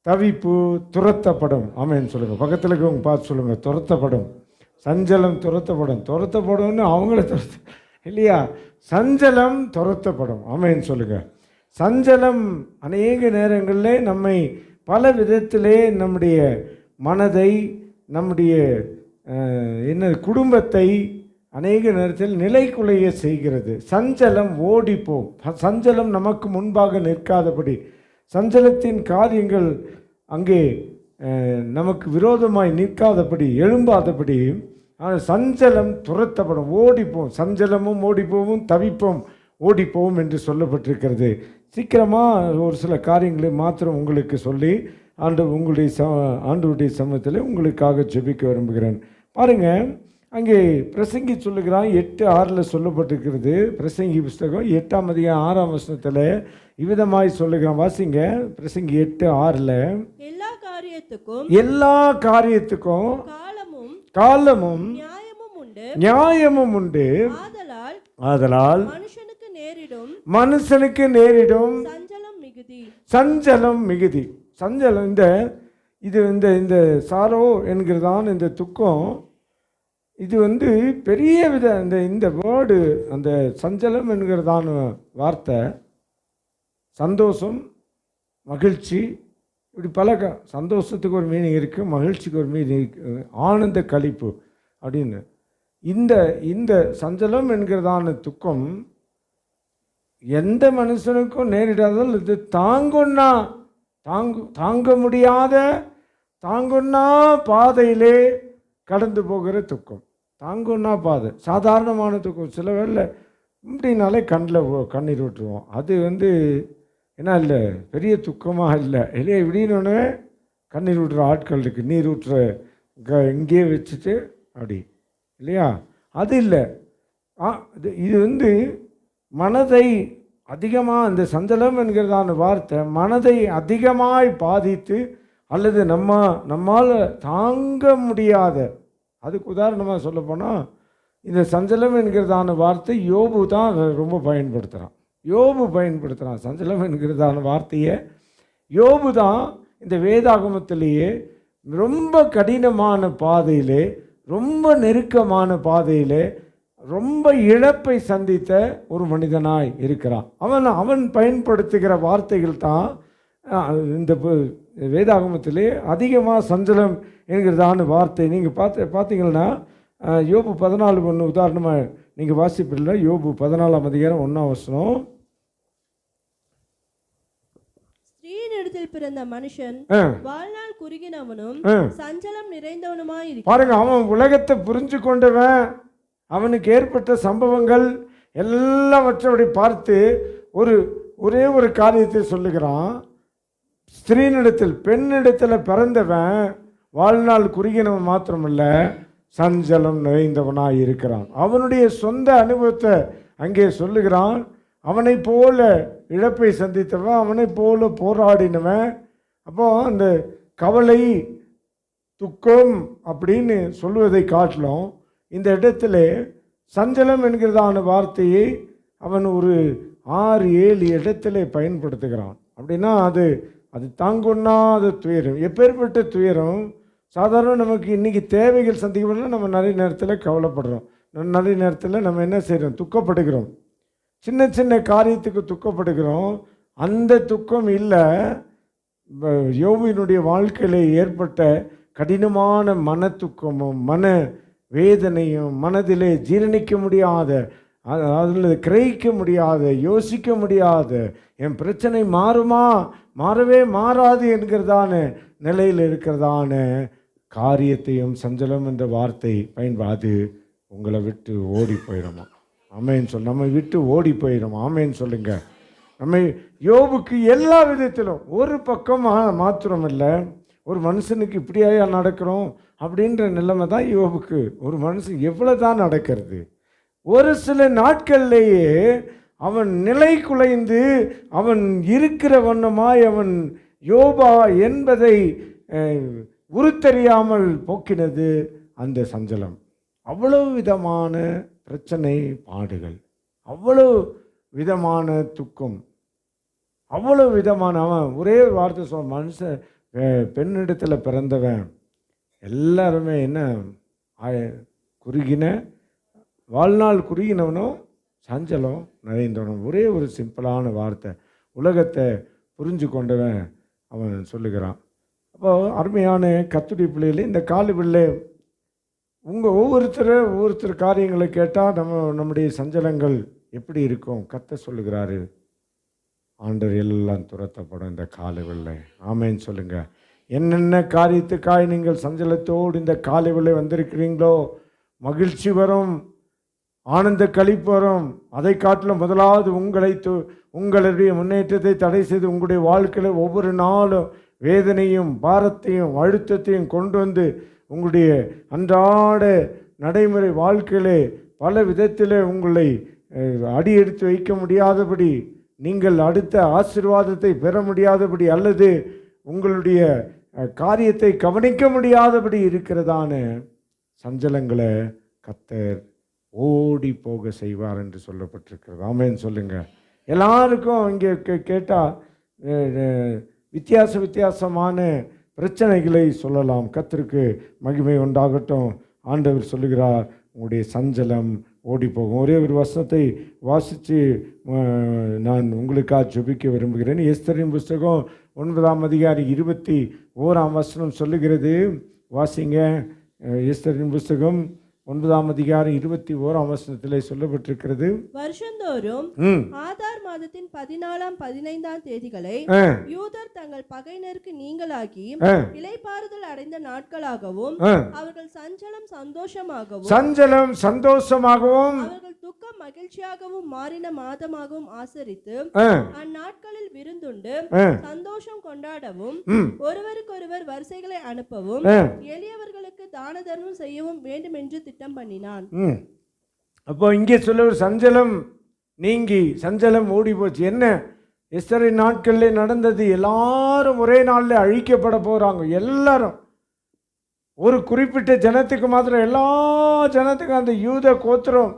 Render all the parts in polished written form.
தவிப்பு துரத்தப்படும். ஆமென் சொல்லுங்கள். பக்கத்தில் இருக்கவங்க பார்த்து சொல்லுங்கள், துரத்தப்படும். சஞ்சலம் துரத்தப்படும். துரத்தப்படும்னு அவங்கள துரத்த இல்லையா? சஞ்சலம் துரத்தப்படும். ஆமென் சொல்லுங்கள். சஞ்சலம் அநேக நேரங்களில் நம்மை பல விதத்திலே நம்முடைய மனதை, நம்முடைய குடும்பத்தை அநேக நேரத்தில் நிலைக்குலைய செய்கிறது. சஞ்சலம் ஓடிப்போம். சஞ்சலம் நமக்கு முன்பாக நிற்காதபடி, சஞ்சலத்தின் காரியங்கள் அங்கே நமக்கு விரோதமாய் நிற்காதபடி, எழும்பாதபடி சஞ்சலம் துரத்தப்படும். ஓடிப்போம். சஞ்சலமும் ஓடிப்போவும், தவிப்போம் ஓடிப்போவும் என்று சொல்லப்பட்டிருக்கிறது. சீக்கிரமாக ஒரு சில காரியங்களை மாத்திரம் உங்களுக்கு சொல்லி ஆண்டவருடைய சமூகத்தில் உங்களுக்காக ஜெபிக்க விரும்புகிறேன். பாருங்கள், அங்கே பிரசங்கி சொல்லுகிறான். 8:6 சொல்லப்பட்டிருக்கிறது. பிரசங்கி புஸ்தகம் 8ஆம் அதிகாரம் 6ஆம் வசனத்தில் இவ்விதமாய் சொல்லுகிறான். வாசிங்க. பிரசங்கி 8:6. எல்லா காரியத்துக்கும் காலமும் நியாயமும் உண்டு. ஆதலால் மனுஷனுக்கு நேரிடும் சஞ்சலம் மிகுதி. சஞ்சலம் இந்த சாரோ என்கிறதான் இந்த துக்கம். இது பெரிய வித இந்த வேர்டு, அந்த சஞ்சலம் என்கிறதான வார்த்தை சந்தோஷம், மகிழ்ச்சி, இப்படி பல சந்தோஷத்துக்கு ஒரு மீனிங் இருக்குது, மகிழ்ச்சிக்கு ஒரு மீனிங் இருக்குது, ஆனந்த களிப்பு அப்படின்னு. இந்த சஞ்சலம் என்கிறதான துக்கம் எந்த மனுஷனுக்கும் நேரிடாதால் இது தாங்க முடியாத தாங்குன்னா பாதையிலே கடந்து போகிற துக்கம். தாங்குன்னா பாதை சாதாரணமான துக்கம். சில வேளை இப்படினாலே கண்ணீர் விட்டுருவோம். அது என்ன இல்லை, பெரிய துக்கமாக இல்லை இல்லையா? இப்படின்னு கண்ணீர் விட்டுற ஆட்கள் இருக்குது. நீர் விட்டுற இங்கேயே வச்சுட்டு அப்படி இல்லையா? அது இல்லை. இது மனதை அதிகமாக, இந்த சஞ்சலம் என்கிறதான வார்த்தை மனதை அதிகமாய் பாதித்து, அல்லது நம்மால் தாங்க முடியாத, அதுக்கு உதாரணமாக சொல்லப்போனால் இந்த சஞ்சலம் என்கிறதான வார்த்தை யோபு தான் ரொம்ப பயன்படுத்துகிறான். சஞ்சலம் என்கிறதான வார்த்தையை யோபு தான் இந்த வேதாகமத்திலேயே ரொம்ப கடினமான பாதையிலே, ரொம்ப நெருக்கமான பாதையிலே, ரொம்ப இழப்பை சந்தித்த ஒரு மனிதனாய் இருக்கிறான். அவன் பயன்படுத்துகிற வார்த்தைகள் தான் இந்த வேதாகமத்திலே அதிகமாக சஞ்சலம் என்கிறதான வார்த்தை. நீங்கள் பார்த்தீங்கன்னா யோபு 14:1 உதாரணமாக நீங்கள் வாசிப்பில்லை. யோபு 14ஆம் அதிகாரம் 1ஆம் வசனம். ஸ்திரீயினிடத்தில் பிறந்த மனுஷன் வாழ்நாள் குறுகினவனும் சஞ்சலம் நிறைந்தவனுமாய் இருக்கிறான். பாருங்க, அவன் உலகத்தை புரிஞ்சு கொண்டவன். அவனுக்கு ஏற்பட்ட சம்பவங்கள் எல்லாவற்றை பார்த்து ஒரே ஒரு காரியத்தை சொல்லுகிறான். ஸ்திரீனிடத்தில், பெண்ணிடத்தில் பிறந்தவன் வாழ்நாள் குறுகினவன் மாத்திரமல்ல, சஞ்சலம் நிறைந்தவனாய் இருக்கிறான். அவனுடைய சொந்த அனுபவத்தை அங்கே சொல்லுகிறான். அவனை போல இழப்பை சந்தித்தவன், அவனை போல போராடினவன். அப்போ அந்த கவலை, துக்கம் அப்படின்னு சொல்வதை காட்டிலும் இந்த இடத்துல சஞ்சலம் என்கிறதான வார்த்தையை அவன் ஒரு 6-7 இடத்துல பயன்படுத்துகிறான். அப்படின்னா அது தாங்குண்ணாத துயரம். எப்பேற்பட்ட துயரம்! சாதாரண நமக்கு இன்றைக்கி தேவைகள் சந்திக்கப்படலாம், நம்ம நிறைய நேரத்தில் கவலைப்படுறோம். நிறைய நேரத்தில் நம்ம என்ன செய்கிறோம்? துக்கப்படுகிறோம். சின்ன சின்ன காரியத்துக்கு துக்கப்படுகிறோம். அந்த துக்கம் இல்லை, யோபுவினுடைய வாழ்க்கையில் ஏற்பட்ட கடினமான மன துக்கமும் மன வேதனையும், மனதிலே ஜீரணிக்க முடியாத, அதில் கிரகிக்க முடியாத, யோசிக்க முடியாத, என் பிரச்சனை மாறவே மாறாது என்கிறதான நிலையில் இருக்கிறதான காரியத்தையும் சஞ்சலம் என்ற வார்த்தை பயன்படாது உங்களை விட்டு ஓடி போயிடுமா? ஆமேன்னு சொல்ல, நம்ம விட்டு ஓடி போயிடும். ஆமேன்னு சொல்லுங்க. நம்ம யோபுக்கு எல்லா விதத்திலும் ஒரு பக்கம் மாத்திரமில்லை, ஒரு மனுஷனுக்கு இப்படியா நடக்கிறோம் அப்படின்ற நிலைமை தான் யோபுக்கு. ஒரு மனுஷன் எவ்வளோ தான் நடக்கிறது? ஒரு சில நாட்கள்லேயே அவன் நிலை குலைந்து அவன் இருக்கிற வண்ணமாய் அவன் யோபா என்பதை உருத்தெரியாமல் போக்கினது அந்த சஞ்சலம். அவ்வளவு விதமான பிரச்சனை, பாடுகள், அவ்வளவு விதமான துக்கம், அவ்வளவு விதமான, அவன் ஒரே வார்த்தை மனுஷன் பெண்ணிடத்தில் பிறந்தவன் எல்லாருமே என்ன குறுகின வாழ்நாள் குறுகினவனும் சஞ்சலம் நிறைந்தவனும். ஒரே ஒரு சிம்பிளான வார்த்தை, உலகத்தை புரிஞ்சு கொண்டவன் அவன் சொல்லுகிறான். அப்போ அருமையான கர்த்தருடைய பிள்ளைகளே, இந்த காலைவெளியிலே ஒவ்வொருத்தர் காரியங்களை கேட்டால் நம்முடைய சஞ்சலங்கள் எப்படி இருக்கும்? கர்த்தர் சொல்லுகிறாரு, ஆண்டவர் எல்லாம் துரத்தப்படும் இந்த காலைவெளியிலே. ஆமேன்னு சொல்லுங்க. என்னென்ன காரியத்துக்காய் நீங்கள் சஞ்சலத்தோடு இந்த காலைவெளியிலே வந்திருக்கிறீங்களோ, மகிழ்ச்சி வரும், ஆனந்த களிப்பு வரும். அதை காட்டிலும் முதலாவது உங்களுடைய முன்னேற்றத்தை தடை செய்து உங்களுடைய வாழ்க்கையில் ஒவ்வொரு நாளும் வேதனையும் பாரத்தையும் அழுத்தத்தையும் கொண்டு வந்து உங்களுடைய அன்றாட நடைமுறை வாழ்க்கையிலே பல விதத்தில் உங்களை அடி எடுத்து வைக்க முடியாதபடி, நீங்கள் அடுத்த ஆசீர்வாதத்தை பெற முடியாதபடி, அல்லது உங்களுடைய காரியத்தை கவனிக்க முடியாதபடி இருக்கிறதான சஞ்சலங்களை கர்த்தர் ஓடி போக செய்வார் என்று சொல்லப்பட்டிருக்கிறது. ஆமேன்னு சொல்லுங்க. எல்லாருக்கும் இங்கே கேட்டால் வித்தியாசமான பிரச்சனைகளை சொல்லலாம். கர்த்தருக்கு மகிமை உண்டாகட்டும். ஆண்டவர் சொல்லுகிறார், உங்களுடைய சஞ்சலம் ஓடி போகும். ஒரே ஒரு வசனத்தை வாசித்து நான் உங்களுக்காக ஜெபிக்க விரும்புகிறேன். எஸ்தரின் புஸ்தகம் 9ஆம் அதிகாரம் 21ஆம் வசனம் சொல்லுகிறது. வாசிங்க. எஸ்தரின் புஸ்தகம் 9ஆம் அதிகாரம் 21ஆம் வசனத்திலே சொல்லப்பட்டிருக்கிறது, வருஷந்தோறும் ஆதார் மாதத்தின் 14ஆம் 15ஆம் தேதிகளை யூதர் தங்கள் பகையினருக்கு நீங்களாகி இளைப்பாறுதல் அடைந்த நாட்களாகவும் அவர்கள் சஞ்சலம் சந்தோஷமாகவும் அவர்கள் துக்கம் மகிழ்ச்சியாகவும் மாறின மாதமாகவும் ஆசரித்து அந்நாட்களில் விருந்துண்டு சந்தோஷம் கொண்டாடவும் ஒருவருக்கொருவர் வரிசைகளை அனுப்பவும் எளியவர்களுக்கு தான தர்மம் செய்யவும் வேண்டும் என்று திட்டம் பண்ணினான். அப்போ இங்கே சொல்ல சஞ்சலம் நீங்கி சஞ்சலம் ஓடி போச்சு. என்ன எஸ்தரின் நாட்களில் நடந்தது? எல்லாரும் ஒரே நாளில் அழிக்கப்பட போகிறாங்க. எல்லாரும், ஒரு குறிப்பிட்ட ஜனத்துக்கு மாத்திரம், எல்லா ஜனத்துக்கும், அந்த யூத கோத்திரம்,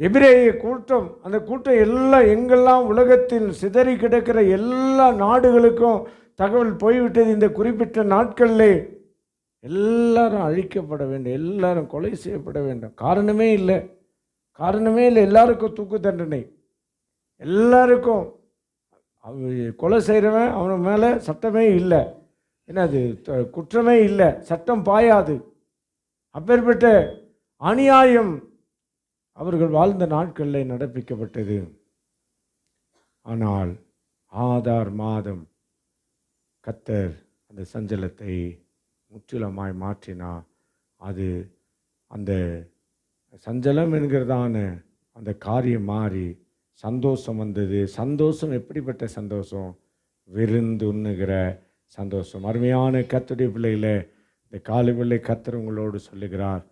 எபிரேய கூட்டம், அந்த கூட்டம் எல்லாம் எங்கெல்லாம் உலகத்தில் சிதறி கிடக்கிற எல்லா நாடுகளுக்கும் தகவல் போய்விட்டது. இந்த குறிப்பிட்ட நாட்களிலே எல்லாரும் அழிக்கப்பட வேண்டும், எல்லாரும் கொலை செய்யப்பட வேண்டும். காரணமே இல்லை. எல்லாருக்கும் தூக்கு தண்டனை. எல்லாருக்கும் கொலை செய்கிறவன் அவன் மேலே சட்டமே இல்லை. என்னது குற்றமே இல்லை, சட்டம் பாயாது. அப்பேற்பட்ட அநியாயம் அவர்கள் வாழ்ந்த நாட்களில் நடப்பிக்கப்பட்டது. ஆனால் ஆதார் மாதம் கர்த்தர் அந்த சஞ்சலத்தை முற்றிலுமாய் மாற்றினா, அது அந்த சஞ்சலம் என்கிறதான அந்த காரியம் மாறி சந்தோஷம் வந்தது. சந்தோஷம் எப்படிப்பட்ட சந்தோஷம்? விருந்து உண்ணுகிற சந்தோஷம். அருமையான கர்த்தருடைய பிள்ளைகளே, இந்த காலை வேளை கர்த்தர் உங்களோடு சொல்லுகிறார்.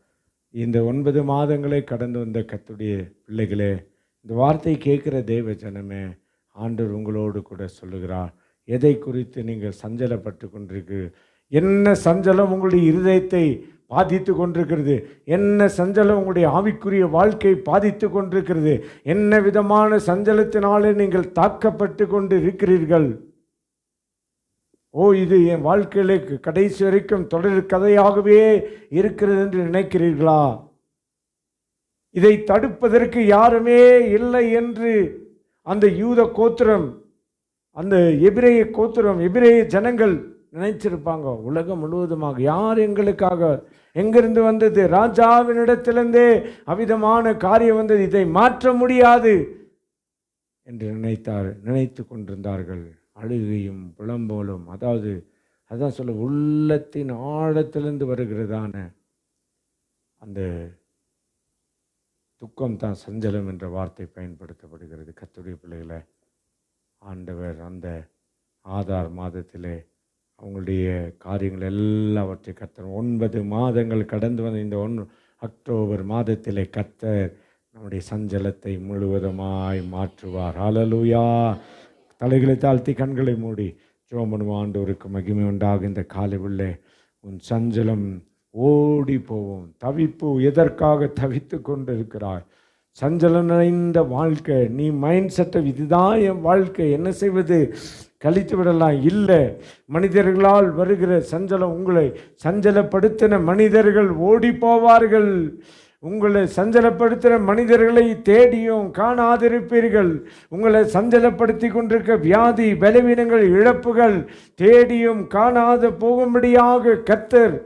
இந்த 9 மாதங்களை கடந்து வந்த கர்த்தருடைய பிள்ளைகளே, இந்த வார்த்தை கேட்குற தேவ ஜனமே, ஆண்டவர் உங்களோடு கூட சொல்லுகிறார். எதை குறித்து நீங்கள் சஞ்சலப்பட்டு கொண்டிருக்கு? என்ன சஞ்சலம் உங்களுடைய இருதயத்தை பாதித்து கொண்டிருக்கிறது? என்ன சஞ்சலம் உங்களுடைய ஆவிக்குரிய வாழ்க்கை பாதித்து கொண்டிருக்கிறது? என்ன விதமான சஞ்சலத்தினாலே நீங்கள் தாக்கப்பட்டு கொண்டு இருக்கிறீர்கள்? இது என் வாழ்க்கையிலே கடைசி வரைக்கும் தொடர் கதையாகவே இருக்கிறது என்று நினைக்கிறீர்களா? இதை தடுப்பதற்கு யாருமே இல்லை என்று அந்த யூத கோத்திரம், அந்த எபிரேய கோத்திரம், எபிரேய ஜனங்கள் நினைச்சிருப்பாங்க. உலகம் முழுவதுமாக யார் எங்களுக்காக, எங்கிருந்து வந்தது? ராஜாவினிடத்திலிருந்தே அவ்விதமான காரியம் வந்தது, இதை மாற்ற முடியாது என்று நினைத்து கொண்டிருந்தார்கள். அழுகையும் புலம்போலும், அதான் சொல்ல, உள்ளத்தின் ஆழத்திலிருந்து வருகிறதான அந்த துக்கம் தான் சஞ்சலம் என்ற வார்த்தை பயன்படுத்தப்படுகிறது. கர்த்தருடைய பிள்ளைகளை, ஆண்டவர் அந்த ஆதார் மாதத்திலே அவங்களுடைய காரியங்கள் எல்லாவற்றை கர்த்தர் 9 மாதங்கள் கடந்து வந்த இந்த அக்டோபர் மாதத்திலே கர்த்தர் நம்முடைய சஞ்சலத்தை முழுவதுமாய் மாற்றுவார். ஹல்லேலூயா. தலைகளை தாழ்த்தி கண்களை மூடி ஜெபம் பண்ணுவோம். ஆண்டவருக்கு மகிமை உண்டாக இந்த காலை உள்ளே உன் சஞ்சலம் ஓடி போவோம். தவிப்பு எதற்காக தவித்து கொண்டு இருக்கிறாய்? சஞ்சலம் நிறைந்த வாழ்க்கை. நீ மைண்ட் செட்டை, இதுதான் என் வாழ்க்கை, என்ன செய்வது? கழித்து விடலாம். இல்லை, மனிதர்களால் வருகிற சஞ்சலம், உங்களை சஞ்சலப்படுத்தின மனிதர்கள் ஓடி போவார்கள். உங்களை சஞ்சலப்படுத்துகிற மனிதர்களை தேடியும் காணாதிருப்பீர்கள். உங்களை சஞ்சலப்படுத்தி கொண்டிருக்க வியாதி, பலவீனங்கள், இழப்புகள் தேடியும் காணாது போகும்படியாக கர்த்தர்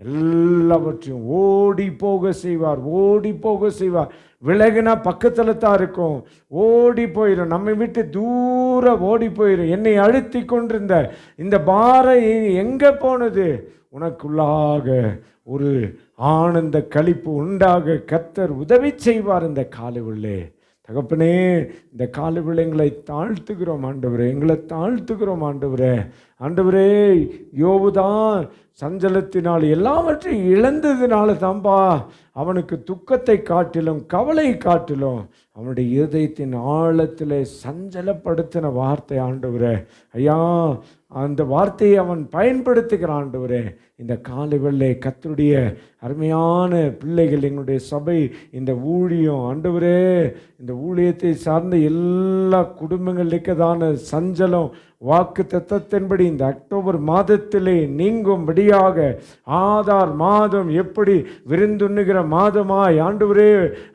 எல்லாவற்றையும் ஓடி போக செய்வார். ஓடி போக செய்வார். விலகுனா பக்கத்தில் தான் இருக்கும், ஓடி போயிடும். நம்மை விட்டு தூரம் ஓடி போயிடும். என்னை அழுத்தி கொண்டிருந்த இந்த பாரம் எங்கே போனது? உனக்குள்ளாக ஒரு ஆனந்த களிப்பு உண்டாக கர்த்தர் உதவி செய்வார். இந்த காலைவில்லை தகப்பனே, இந்த காலைவில்லை எங்களை தாழ்த்துகிறோம் ஆண்டவரே, எங்களை தாழ்த்துகிறோம் ஆண்டவரே. ஆண்டவரே, யோபுதான் சஞ்சலத்தினால் எல்லாவற்றையும் இழந்ததுனால தான்பா அவனுக்கு துக்கத்தை காட்டிலும் கவலை காட்டிலும் அவனுடைய இருதயத்தின் ஆழத்தில் சஞ்சலப்படுத்தின வார்த்தை ஆண்டவரே. ஐயா, அந்த வார்த்தையை அவன் பயன்படுத்துகிறான் ஆண்டவரே. இந்த காலைவெள்ளை கர்த்தருடைய அருமையான பிள்ளைகள், எங்களுடைய சபை, இந்த ஊழியம் ஆண்டவரே, இந்த ஊழியத்தை சார்ந்த எல்லா குடும்பங்களுக்குதான சஞ்சலம் வாக்கு தத்தத்தின்படி இந்த அக்டோபர் மாதத்திலே நீங்கும்படியாக, ஆதார் மாதம் எப்படி விருந்துண்ணுகிற மாதமாய் ஆண்டவரே,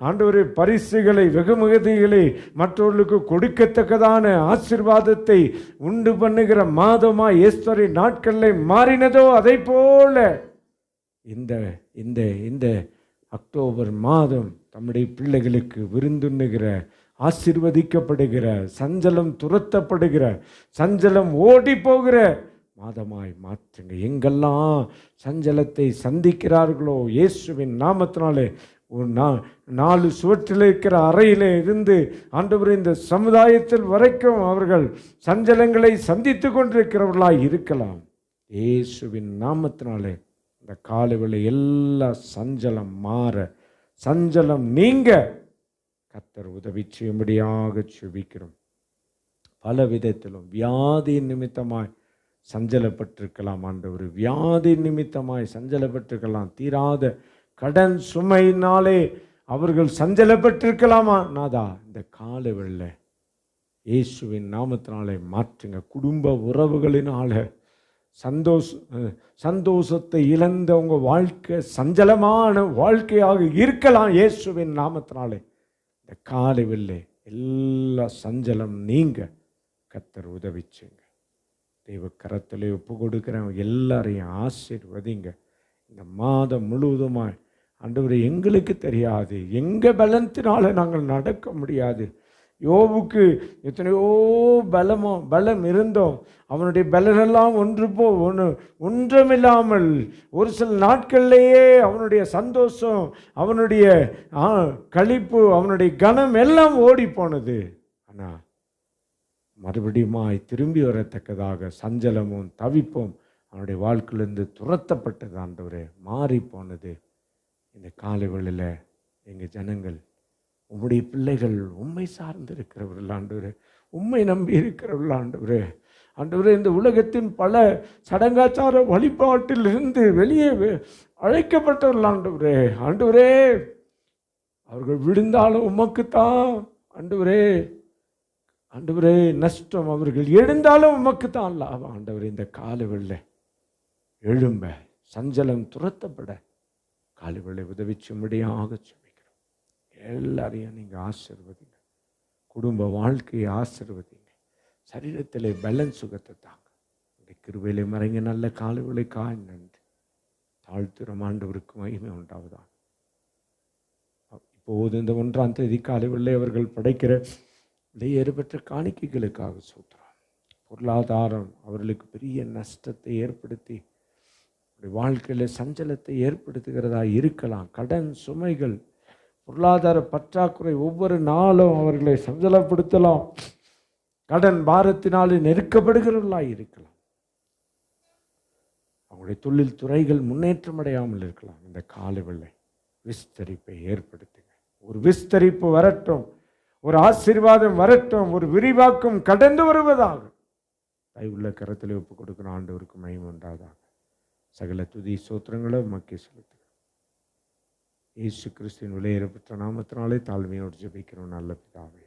ஆண்டவரே, பரிசுகளை வெகுமதிகளை மற்றவர்களுக்கு கொடுக்கத்தக்கதான ஆசீர்வாதத்தை உண்டு பண்ணுகிற மாதமாய் ஈஸ்வரின் நாட்களில் மாறினதோ அதை போல இந்த இந்த இந்த அக்டோபர் மாதம் தம்முடைய பிள்ளைகளுக்கு விருந்துண்ணுகிற, ஆசீர்வதிக்கப்படுகிற, சஞ்சலம் துரத்தப்படுகிற, சஞ்சலம் ஓடி போகிற மாதமாய் மாற்றுங்க. எங்கெல்லாம் சஞ்சலத்தை சந்திக்கிறார்களோ இயேசுவின் நாமத்தினாலே, ஒரு 4 சுவற்றில் இருக்கிற அறையில் இருந்து ஆண்டவரே இந்த சமுதாயத்தில் வரைக்கும் அவர்கள் சஞ்சலங்களை சந்தித்து கொண்டிருக்கிறவர்களாய் இருக்கலாம். இயேசுவின் நாமத்தினாலே இந்த காலைவேளை எல்லா சஞ்சலம் மாற, சஞ்சலம் நீங்க கர்த்தர் உதவி செய்யும்படியாக செபிக்கிறோம். பல விதத்திலும் வியாதி நிமித்தமாய் சஞ்சலப்பட்டிருக்கலாம் ஆண்டவர், வியாதி நிமித்தமாய் சஞ்சலப்பட்டிருக்கலாம், தீராத கடன் சுமையினாலே அவர்கள் சஞ்சலப்பட்டிருக்கலாமா நாதா, இந்த காலைவேளை இயேசுவின் நாமத்தினாலே மாற்றுங்க. குடும்ப உறவுகளினால சந்தோஷத்தை இழந்த உங்கள் வாழ்க்கை சஞ்சலமான வாழ்க்கையாக இருக்கலாம். இயேசுவின் நாமத்தினாலே இந்த காலைவேளை எல்லா சஞ்சலம் நீங்க கர்த்தர் உதவி செய்யுங்க. தெய்வ கரத்திலே ஒப்பு கொடுக்குறவங்க எல்லாரையும் ஆசீர்வதிங்க. இந்த மாதம் முழுவதுமாய் ஆண்டவரே, எங்களுக்கு தெரியாது, எங்கள் பலத்தினால நாங்கள் நடக்க முடியாது. யோபுக்கு எத்தனையோ பலம் இருந்தோம், அவனுடைய பலனெல்லாம் ஒன்றுமில்லாமல் ஒரு சில நாட்கள்லேயே அவனுடைய சந்தோஷம், அவனுடைய களிப்பு, அவனுடைய கனம் எல்லாம் ஓடி போனது. ஆனால் மறுபடியுமாய் திரும்பி வரத்தக்கதாக சஞ்சலமும் தவிப்பும் அவனுடைய வாழ்க்கையிலிருந்து துரத்தப்பட்டது ஆண்டவரே, மாறி போனது. இந்த காலைவேளையில் எங்கள் ஜனங்கள், உம்முடைய பிள்ளைகள் உம்மை சார்ந்து இருக்கிறவர்கள் ஆண்டவரே, உம்மை நம்பி இருக்கிறவர்கள் ஆண்டவரே. ஆண்டவரே, இந்த உலகத்தின் பல சடங்காச்சார வழிபாட்டில் இருந்து வெளியே அழைக்கப்பட்டவர்கள் ஆண்டவரே. ஆண்டவரே, அவர்கள் விழுந்தாலும் உமக்குத்தான் ஆண்டவரே. ஆண்டவரே, நஷ்டம், அவர்கள் எழுந்தாலும் உமக்குத்தான் லாபம் ஆண்டவரே. இந்த காலைவேளை எழும்ப, சஞ்சலம் துரத்தப்பட காலைவேளை உதவி செய்யும்படியாக செபிக்கிறோம். எல்லாரையும் நீங்கள் ஆசீர்வதிங்க, குடும்ப வாழ்க்கையை ஆசீர்வதிங்க, சரீரத்தில் பலன் சுகத்தை தாங்க. இந்த கிருபையிலே மறைங்க நல்ல காலைவேளை நன்றி தாழ்த்துறோம். ஆண்டவருக்கு மகிமை உண்டாவதாக. இப்போது இந்த 1ஆம் தேதி காலைவேளை அவர்கள் படைக்கிற ஏற்பட்ட காணிக்கைகளுக்காக சொல்கிறார். பொருளாதாரம் அவர்களுக்கு பெரிய நஷ்டத்தை ஏற்படுத்தி வாழ்க்கையில் சஞ்சலத்தை ஏற்படுத்துகிறதா இருக்கலாம். கடன் சுமைகள், பொருளாதார பற்றாக்குறை ஒவ்வொரு நாளும் அவர்களை சஞ்சலப்படுத்தலாம். கடன் பாரத்தினாலே நெருக்கப்படுகிறவர்களாக இருக்கலாம். அவங்களுடைய தொழில் துறைகள் முன்னேற்றம் அடையாமல் இருக்கலாம். இந்த காலைவேளை விஸ்தரிப்பை ஏற்படுத்துங்க. ஒரு விஸ்தரிப்பு வரட்டும், ஒரு ஆசீர்வாதம் வரட்டும், ஒரு விரிவாக்கம் கடந்து வருவதாக கையுள்ள கரத்தில் ஒப்பு கொடுக்கிற ஆண்டவருக்கு மகிமை உண்டாதாக. சகல துதி சோத்திரங்களும் மக்கள் செலுத்துகிறோம். இயேசு கிறிஸ்துவின் விலையேறப்பட்ட நாமத்தினாலே தாழ்மையோடு ஜெபிக்கிறோம் நல்ல பிதாவே.